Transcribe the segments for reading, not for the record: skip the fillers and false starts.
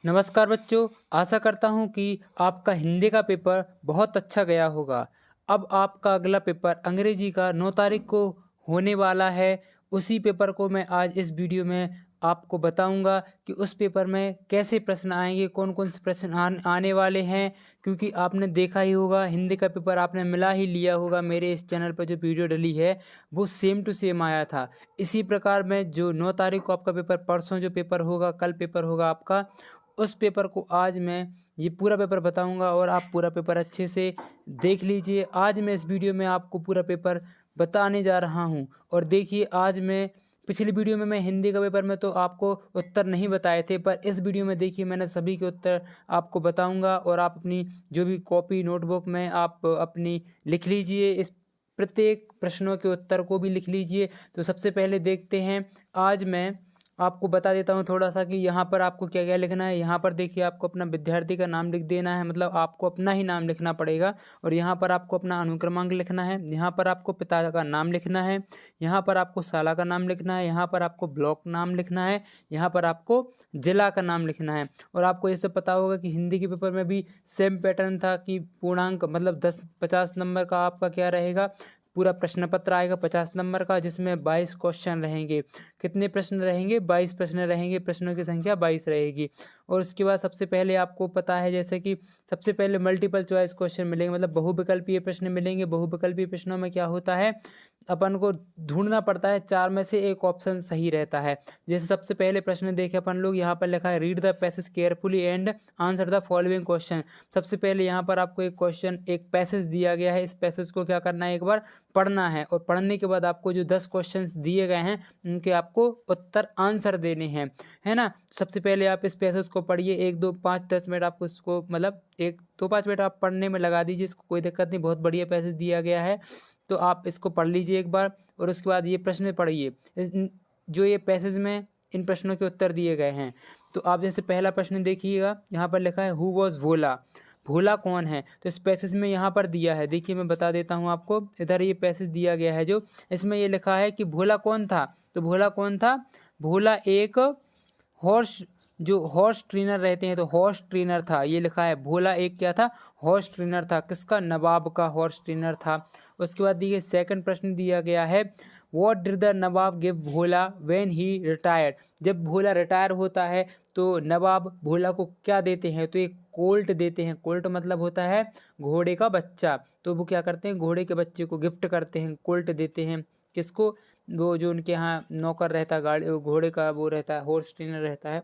नमस्कार बच्चों, आशा करता हूँ कि आपका हिंदी का पेपर बहुत अच्छा गया होगा। अब आपका अगला पेपर अंग्रेजी का 9 तारीख को होने वाला है। उसी पेपर को मैं आज इस वीडियो में आपको बताऊंगा कि उस पेपर में कैसे प्रश्न आएंगे, कौन कौन से प्रश्न आने वाले हैं। क्योंकि आपने देखा ही होगा, हिंदी का पेपर आपने मिला ही लिया होगा। मेरे इस चैनल पर जो वीडियो डली है वो सेम टू सेम आया था। इसी प्रकार में जो 9 तारीख को आपका पेपर, परसों जो पेपर होगा, कल पेपर होगा आपका, उस पेपर को आज मैं ये पूरा पेपर बताऊंगा और आप पूरा पेपर अच्छे से देख लीजिए। आज मैं इस वीडियो में आपको पूरा पेपर बताने जा रहा हूं। और देखिए, आज मैं पिछली वीडियो में मैं हिंदी का पेपर में तो आपको उत्तर नहीं बताए थे, पर इस वीडियो में देखिए मैंने सभी के उत्तर आपको बताऊंगा। और आप अपनी जो भी कॉपी नोटबुक में आप अपनी लिख लीजिए, इस प्रत्येक प्रश्नों के उत्तर को भी लिख लीजिए। तो सबसे पहले देखते हैं, आज मैं आपको बता देता हूँ थोड़ा सा कि यहाँ पर आपको क्या क्या लिखना है। यहाँ पर देखिए, आपको अपना विद्यार्थी का नाम लिख देना है, मतलब आपको अपना ही नाम लिखना पड़ेगा। और यहाँ पर आपको अपना अनुक्रमांक लिखना है। यहाँ पर आपको पिता का नाम लिखना है। यहाँ पर आपको शाला का नाम लिखना है। यहाँ पर आपको ब्लॉक नाम लिखना है। यहाँ पर आपको जिला का नाम लिखना है। और आपको ये सब पता होगा कि हिंदी के पेपर में भी सेम पैटर्न था कि पूर्णांक मतलब 10-50 नंबर का आपका क्या रहेगा, पूरा प्रश्न पत्र आएगा 50 नंबर का, जिसमें 22 क्वेश्चन रहेंगे। कितने प्रश्न रहेंगे? 22 प्रश्न रहेंगे। प्रश्नों की संख्या 22 रहेगी। और उसके बाद सबसे पहले आपको पता है, जैसे कि सबसे पहले मल्टीपल चॉइस क्वेश्चन मिलेंगे, मतलब बहुविकल्पीय प्रश्न मिलेंगे। बहुविकल्पीय प्रश्नों में क्या होता है, अपन को ढूंढना पड़ता है, 4 में से एक ऑप्शन सही रहता है। जैसे सबसे पहले प्रश्न देखे अपन लोग, यहाँ पर लिखा है read the passage carefully and answer the following question. सबसे पहले यहाँ पर आपको एक क्वेश्चन, एक पैसेज दिया गया है। इस पैसेज को क्या करना है, एक बार पढ़ना है। और पढ़ने के बाद आपको जो 10 क्वेश्चन दिए गए हैं उनके आपको उत्तर आंसर देने हैं, है ना। सबसे पहले आप इस पैसेज को पढ़िए, 1 2 5 10 मिनट आपको इसको, मतलब 1 2 5 मिनट आप पढ़ने में लगा दीजिए। इसको कोई दिक्कत नहीं, बहुत बढ़िया पैसेज दिया गया है। तो आप इसको पढ़ लीजिए एक बार। और उसके बाद ये प्रश्न पढ़िए, जो ये पैसेज में इन प्रश्नों के उत्तर दिए गए हैं। तो आप जैसे पहला प्रश्न देखिएगा, यहाँ पर लिखा है हु वॉज भोला। भोला कौन है? तो इस पैसेज में यहाँ पर दिया है, देखिए मैं बता देता हूँ आपको। इधर ये पैसेज दिया गया है, जो इसमें ये लिखा है कि भोला कौन था। तो भोला कौन था? भोला एक हॉर्स, जो हॉर्स ट्रेनर रहते हैं, तो हॉर्स ट्रेनर था। ये लिखा है भोला एक क्या था? हॉर्स ट्रेनर था। किसका? नवाब का हॉर्स ट्रेनर था। उसके बाद देखिए सेकंड प्रश्न दिया गया है, what did the Nawab give Bhola when he retired. जब भोला रिटायर होता है तो नवाब भोला को क्या देते हैं? तो एक कोल्ट देते हैं। कोल्ट मतलब होता है घोड़े का बच्चा। तो वो क्या करते हैं, घोड़े के बच्चे को गिफ्ट करते हैं, कोल्ट देते हैं। किसको? वो जो उनके यहाँ नौकर रहता है, गाड़ी घोड़े का वो रहता है, हॉर्स ट्रेनर रहता है,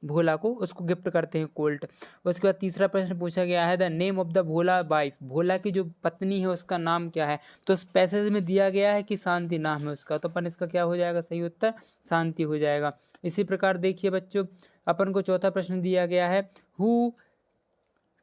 भोला को, उसको गिफ्ट करते हैं कोल्ट। उसके बाद तीसरा प्रश्न पूछा गया है, the name of the Bhola wife. Bhola की जो पत्नी है उसका नाम क्या है? तो उस पैसेज में दिया गया है कि शांति नाम है उसका, तो अपन इसका क्या हो जाएगा, सही उत्तर शांति हो जाएगा। इसी प्रकार देखिए बच्चों, अपन को चौथा प्रश्न दिया गया है, who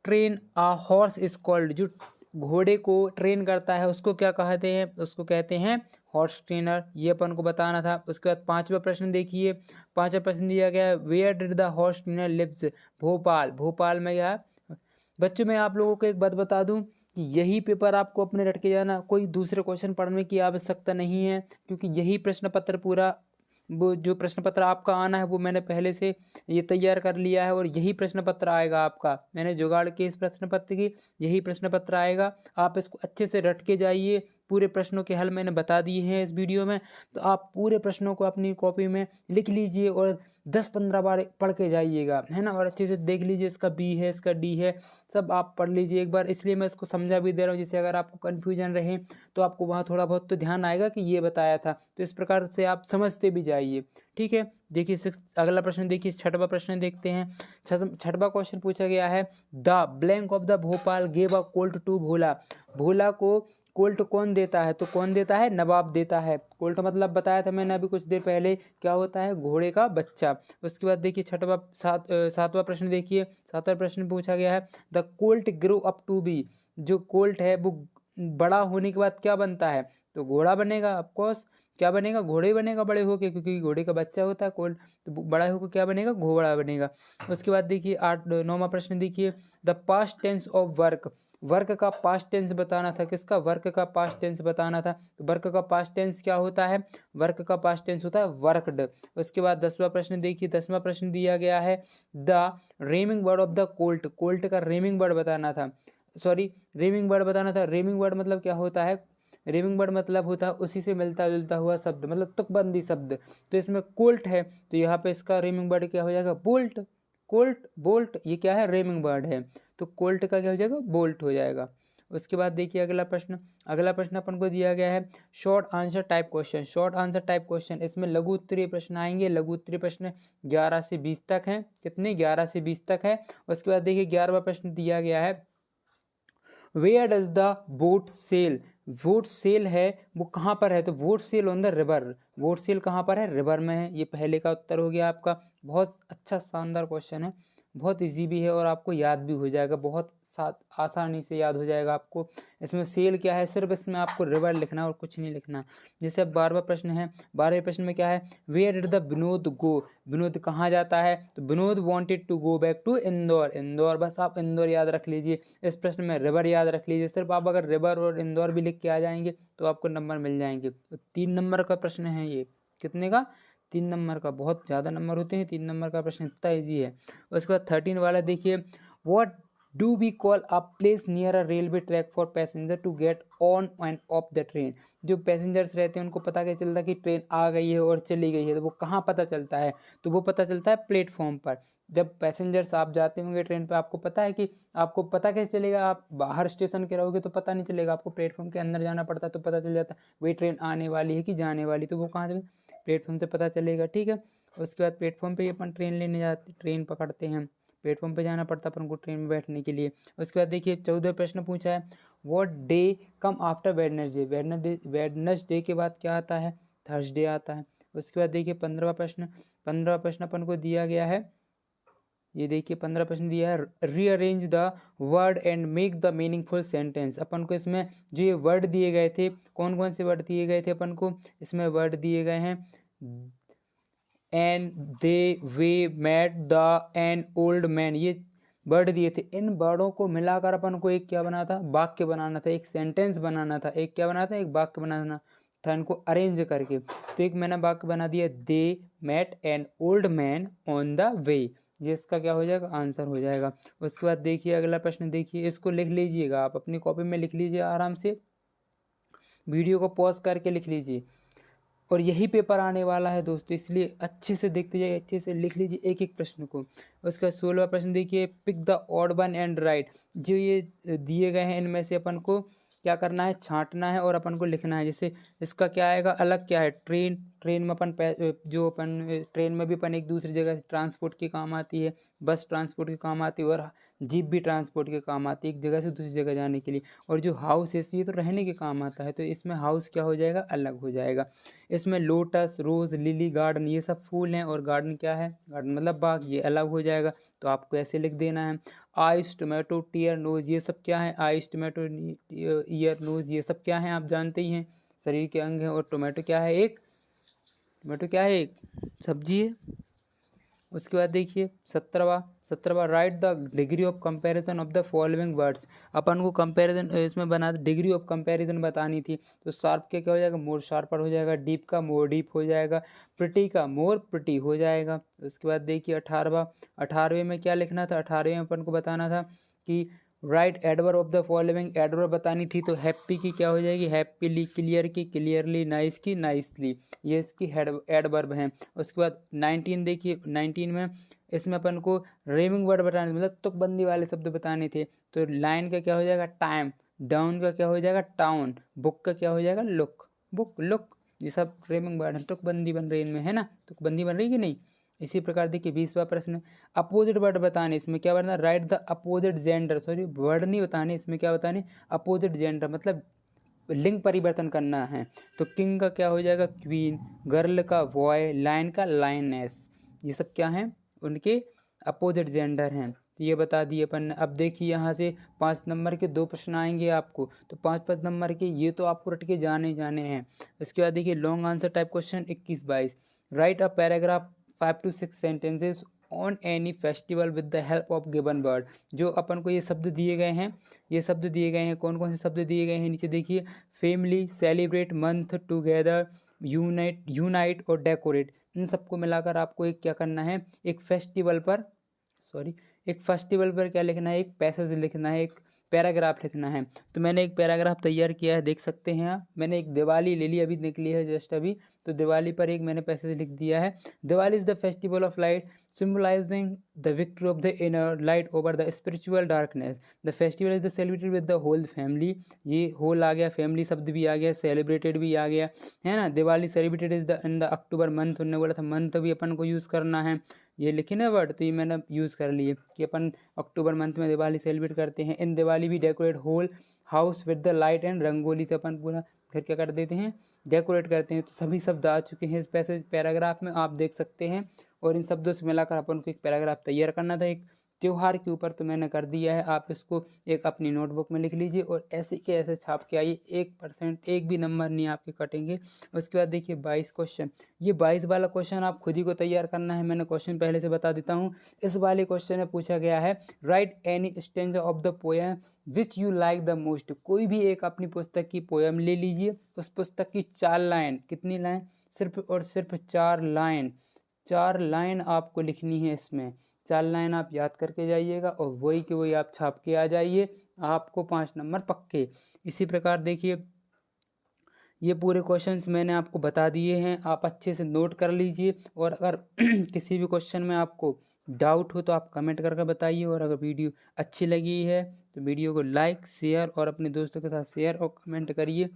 train a horse is called. जो घोड़े को ट्रेन करता है उसको क्या कहते हैं? उसको कहते हैं हॉर्स ट्रेनर। ये अपन को बताना था। उसके बाद पांचवा प्रश्न देखिए, पांचवा प्रश्न दिया गया है, where did the horse trainer lives. Bhopal. Bhopal में क्या है? बच्चों मैं आप लोगों को एक बात बता दूं कि यही पेपर आपको अपने रट के जाना, कोई दूसरे क्वेश्चन पढ़ने की आवश्यकता नहीं है। क्योंकि यही प्रश्न पत्र पूरा, वो जो प्रश्न पत्र आपका आना है वो मैंने पहले से ये तैयार कर लिया है। और यही प्रश्न पत्र आएगा आपका, मैंने जुगाड़ के इस प्रश्न पत्र की, यही प्रश्न पत्र आएगा। आप इसको अच्छे से रट के जाइए। पूरे प्रश्नों के हल मैंने बता दिए हैं इस वीडियो में, तो आप पूरे प्रश्नों को अपनी कॉपी में लिख लीजिए और 10-15 बार पढ़ के जाइएगा, है ना। और अच्छे से देख लीजिए, इसका बी है, इसका डी है, सब आप पढ़ लीजिए एक बार। इसलिए मैं इसको समझा भी दे रहा हूँ, जिससे अगर आपको कन्फ्यूजन रहे तो आपको वहाँ थोड़ा बहुत तो ध्यान आएगा कि ये बताया था। तो इस प्रकार से आप समझते भी जाइए, ठीक है। देखिए अगला प्रश्न देखिए, छठवां प्रश्न देखते हैं। छठवां क्वेश्चन पूछा गया है, the blank of the Bhopal gave a colt to Bhola. Bhola को कोल्ट कौन देता है? तो कौन देता है? नवाब देता है। कोल्ट मतलब बताया था मैंने अभी कुछ देर पहले, क्या होता है? घोड़े का बच्चा। उसके बाद देखिए सातवां प्रश्न देखिए, सातवां प्रश्न पूछा गया है, the colt grow up to be. जो कोल्ट है वो बड़ा होने के बाद क्या बनता है? तो घोड़ा बनेगा, ऑफकोर्स। क्या बनेगा? घोड़े ही बनेगा बड़े होके, क्योंकि घोड़े का बच्चा होता है कोल्ट। तो बड़ा होकर क्या बनेगा? घोड़ा बनेगा। उसके बाद देखिए नौवां प्रश्न देखिए, the past tense of work. Work का पास्ट टेंस बताना था। किसका? वर्क का पास्ट टेंस बताना था। तो वर्क का पास्ट टेंस क्या होता है? वर्क का पास्ट टेंस होता है वर्कड। उसके बाद 10वां प्रश्न देखिए, 10वां प्रश्न दिया गया है the रेमिंग word of the Colt. Colt का रेमिंग वर्ड बताना था, सॉरी रेमिंग वर्ड बताना था। रेमिंग वर्ड मतलब क्या होता है? रेमिंग वर्ड मतलब होता है उसी से मिलता जुलता हुआ शब्द, मतलब तुकबंदी शब्द। तो इसमें कोल्ट है तो यहाँ पे इसका रेमिंग वर्ड क्या हो जाएगा? बोल्ट। कोल्ट बोल्ट ये क्या है? रेमिंग वर्ड है। तो कोल्ट का क्या हो जाएगा? बोल्ट हो जाएगा। उसके बाद देखिए अगला प्रश्न। अगला प्रश्न अपन को दिया गया है short answer type question. Short answer type question, इसमें लघु उत्तरीय प्रश्न आएंगे। लघु उत्तरीय प्रश्न 11 से 20 तक हैं। कितने? 11 से 20 तक है। उसके बाद देखिए 11वां प्रश्न दिया गया है where does the boat sail. Boat sail है वो कहाँ पर है? तो boat sail on the river. Boat sail कहाँ पर है? रिवर में है। ये पहले का उत्तर हो गया आपका। बहुत अच्छा शानदार क्वेश्चन है, बहुत इजी भी है और आपको याद भी हो जाएगा, बहुत आसानी से याद हो जाएगा आपको। इसमें सेल क्या है? सिर्फ इसमें आपको रिवर लिखना और कुछ नहीं लिखना। जैसे अब 12वां प्रश्न है। 12वें प्रश्न में क्या है? Where did the Vinod go. Vinod कहाँ जाता है? तो Vinod wanted to go back to Indore. Indore, बस आप इंदौर याद रख लीजिए। इस प्रश्न में रिवर याद रख लीजिए। सिर्फ आप अगर रिवर और इंदौर भी लिख के आ जाएंगे तो आपको नंबर मिल जाएंगे। तो 3 नंबर का प्रश्न है ये। कितने का? 3 नंबर का। बहुत ज़्यादा नंबर होते हैं 3 नंबर का प्रश्न, इतना ईजी है। उसके बाद 13 वाला देखिए what do we call a place near a railway track for passenger to get on and off the train. जो पैसेंजर्स रहते हैं उनको पता कैसे चलता है कि ट्रेन आ गई है और चली गई है? तो वो कहाँ पता चलता है? तो वो पता चलता है प्लेटफॉर्म पर। जब पैसेंजर्स आप जाते होंगे ट्रेन पे, आपको पता है कि आपको पता कैसे चलेगा? आप बाहर स्टेशन के रहोगे तो पता नहीं चलेगा, आपको प्लेटफॉर्म के अंदर जाना पड़ता है तो पता चल जाता है वही ट्रेन आने वाली है कि जाने वाली। तो वो कहाँ से? प्लेटफॉर्म से पता चलेगा। ठीक है। उसके बाद प्लेटफॉर्म पे अपन ट्रेन लेने जाते, ट्रेन पकड़ते हैं, प्लेटफॉर्म पे जाना पड़ता है अपन को ट्रेन में बैठने के लिए। उसके बाद देखिए 14 प्रश्न पूछा है what day come after Wednesday. Wednesday के बाद क्या आता है? थर्सडे आता है। उसके बाद देखिए 15वां प्रश्न। 15वां प्रश्न अपन को दिया गया है, ये देखिए 15 प्रश्न दिया है rearrange the word and make the meaningful sentence. अपन को इसमें जो ये वर्ड दिए गए थे, कौन कौन से वर्ड दिए गए थे अपन को? इसमें वर्ड दिए गए हैं and they way met the an old man, ये वर्ड दिए थे। इन वर्डों को मिलाकर अपन को एक क्या बनाना था? वाक्य बनाना था, एक सेंटेंस बनाना था। एक क्या बनाना था? एक वाक्य बनाना था इनको अरेंज करके। तो एक मैंने वाक्य बना दिया they met an old man on the way. ये इसका क्या हो जाएगा? आंसर हो जाएगा। उसके बाद देखिए अगला प्रश्न, देखिए इसको लिख लीजिएगा, आप अपनी कॉपी में लिख लीजिए आराम से, वीडियो को पॉज करके लिख लीजिए। और यही पेपर आने वाला है दोस्तों, इसलिए अच्छे से देखते जाइए, अच्छे से लिख लीजिए एक एक प्रश्न को। उसके बाद 16वां प्रश्न देखिए pick the odd one and write. जो ये दिए गए हैं इनमें से अपन को क्या करना है? छांटना है और अपन को लिखना है। जैसे इसका क्या आएगा? अलग क्या है? ट्रेन, ट्रेन में अपन जो अपन ट्रेन में भी अपन एक दूसरी जगह ट्रांसपोर्ट के काम आती है, बस ट्रांसपोर्ट के काम आती है और जीप भी ट्रांसपोर्ट के काम आती है एक जगह से दूसरी जगह जाने के लिए। और जो हाउस है ये तो रहने के काम आता है, तो इसमें हाउस क्या हो जाएगा? अलग हो जाएगा। इसमें लोटस, रोज, लिली, गार्डन ये सब फूल हैं और गार्डन क्या है? गार्डन मतलब बाग, ये अलग हो जाएगा। तो आपको ऐसे लिख देना है। आइस, टोमेटो, टीयर, नोज ये सब क्या है? आइस, टोमेटो, ईयर, नोज ये सब क्या है? आप जानते ही हैं, शरीर के अंग हैं। और टोमेटो क्या है? एक टोमेटो क्या है? एक सब्जी है। उसके बाद देखिए 17वां write the degree of comparison of the following words. अपन को कंपैरिजन इसमें बना डिग्री ऑफ कंपैरिजन बतानी थी। तो शार्प के क्या हो जाएगा? मोर शार्पर हो जाएगा। डीप का मोर डीप हो जाएगा। प्रिटी का मोर प्रिटी हो जाएगा। उसके बाद देखिए 18वें में क्या लिखना था? 18वें में अपन को बताना था कि right adverb of the following. Adverb बतानी थी तो हैप्पी की क्या हो जाएगी? हैप्पीली, क्लियर की क्लियरली, नाइस की नाइसली, ये इसकी एडवर्ब हैं। उसके बाद 19 देखिए, 19 में इसमें अपन को रेमिंग वर्ड बताने, मतलब तुकबंदी वाले शब्द बताने थे। तो लाइन का क्या हो जाएगा? टाइम। डाउन का क्या हो जाएगा? टाउन। बुक का क्या हो जाएगा? लुक। बुक, लुक, ये सब रेमिंग वर्ड है। तुकबंदी बन रही है इनमें, है ना? तुकबंदी बन रही कि नहीं? इसी प्रकार देखिए 20वां प्रश्न अपोजिट वर्ड बताने। इसमें क्या बताना? Right the opposite gender, sorry word नहीं बताने, इसमें क्या बताने? अपोजिट जेंडर, मतलब लिंग परिवर्तन करना है। तो किंग का क्या हो जाएगा? क्वीन। गर्ल का बॉय। लाइन का लाइनेस। ये सब क्या हैं? उनके अपोजिट जेंडर हैं। तो ये बता दिए अपन ने। अब देखिए यहाँ से 5 नंबर के 2 प्रश्न आएंगे आपको, तो 5 नंबर के ये तो आपको रट के जाने जाने हैं। इसके बाद देखिए long answer type question 21-22। Right a paragraph 5 to 6 sentences on any festival with the help of given word. जो अपन को ये शब्द दिए गए हैं, ये शब्द दिए गए हैं, कौन कौन से शब्द दिए गए हैं नीचे देखिए, family, celebrate, month, together, unite और डेकोरेट। इन सबको मिलाकर आपको एक क्या करना है, एक फेस्टिवल पर क्या लिखना है, एक पैसेज लिखना है, एक पैराग्राफ लिखना है। तो मैंने एक पैराग्राफ तैयार किया है, देख सकते हैं आप। मैंने एक दिवाली ले ली, अभी निकली है जस्ट अभी, तो दिवाली पर एक मैंने पैसेज लिख दिया है। Diwali is the festival of light symbolising the victory of the inner light over the spiritual darkness. The festival is the celebrated with the whole family. ये होल आ गया, फैमिली शब्द भी आ गया, सेलिब्रेटेड भी आ गया, है ना। Diwali celebrated is the in the October month, उन्होंने बोला था मंथ भी अपन को यूज़ करना है। ये लिखे ना वर्ड, तो ये मैंने यूज़ कर लिए कि अपन अक्टूबर मंथ में दिवाली सेलिब्रेट करते हैं। इन दिवाली भी decorate whole house with the light and rangoli से अपन पूरा घर क्या कर देते हैं, डेकोरेट करते हैं। तो सभी शब्द आ चुके हैं इस पैराग्राफ में, आप देख सकते हैं। और इन शब्दों से मिलाकर अपन को एक पैराग्राफ तैयार करना था एक त्योहार के ऊपर, तो मैंने कर दिया है। आप इसको एक अपनी नोटबुक में लिख लीजिए और ऐसे के ऐसे छाप के आइए, 1% एक भी नंबर नहीं आपके कटेंगे। उसके बाद देखिए 22 क्वेश्चन, ये 22 वाला क्वेश्चन आप खुद ही को तैयार करना है। मैंने क्वेश्चन पहले से बता देता हूँ। इस वाले क्वेश्चन में पूछा गया है, right any stanza of the poem which you like the most. कोई भी एक अपनी पुस्तक की पोएम ले लीजिए, उस पुस्तक की 4 लाइन, कितनी लाइन, सिर्फ और सिर्फ 4 लाइन, 4 लाइन आपको लिखनी है इसमें। 4 लाइन आप याद करके जाइएगा और वही के वही आप छाप के आ जाइए, आपको 5 नंबर पक्के। इसी प्रकार देखिए ये पूरे क्वेश्चंस मैंने आपको बता दिए हैं, आप अच्छे से नोट कर लीजिए। और अगर किसी भी क्वेश्चन में आपको डाउट हो तो आप कमेंट करके बताइए। और अगर वीडियो अच्छी लगी है तो वीडियो को लाइक, शेयर और अपने दोस्तों के साथ शेयर और कमेंट करिए।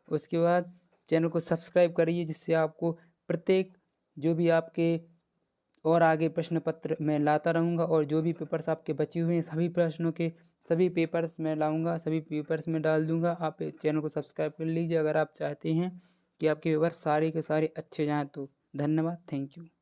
उसके बाद चैनल को सब्सक्राइब करिए, जिससे आपको प्रत्येक जो भी आपके और आगे प्रश्न पत्र मैं लाता रहूँगा। और जो भी पेपर्स आपके बचे हुए हैं सभी प्रश्नों के सभी पेपर्स मैं लाऊंगा, सभी पेपर्स में डाल दूंगा। आप चैनल को सब्सक्राइब कर लीजिए अगर आप चाहते हैं कि आपके पेपर सारे के सारे अच्छे जाएँ तो। धन्यवाद, थैंक यू।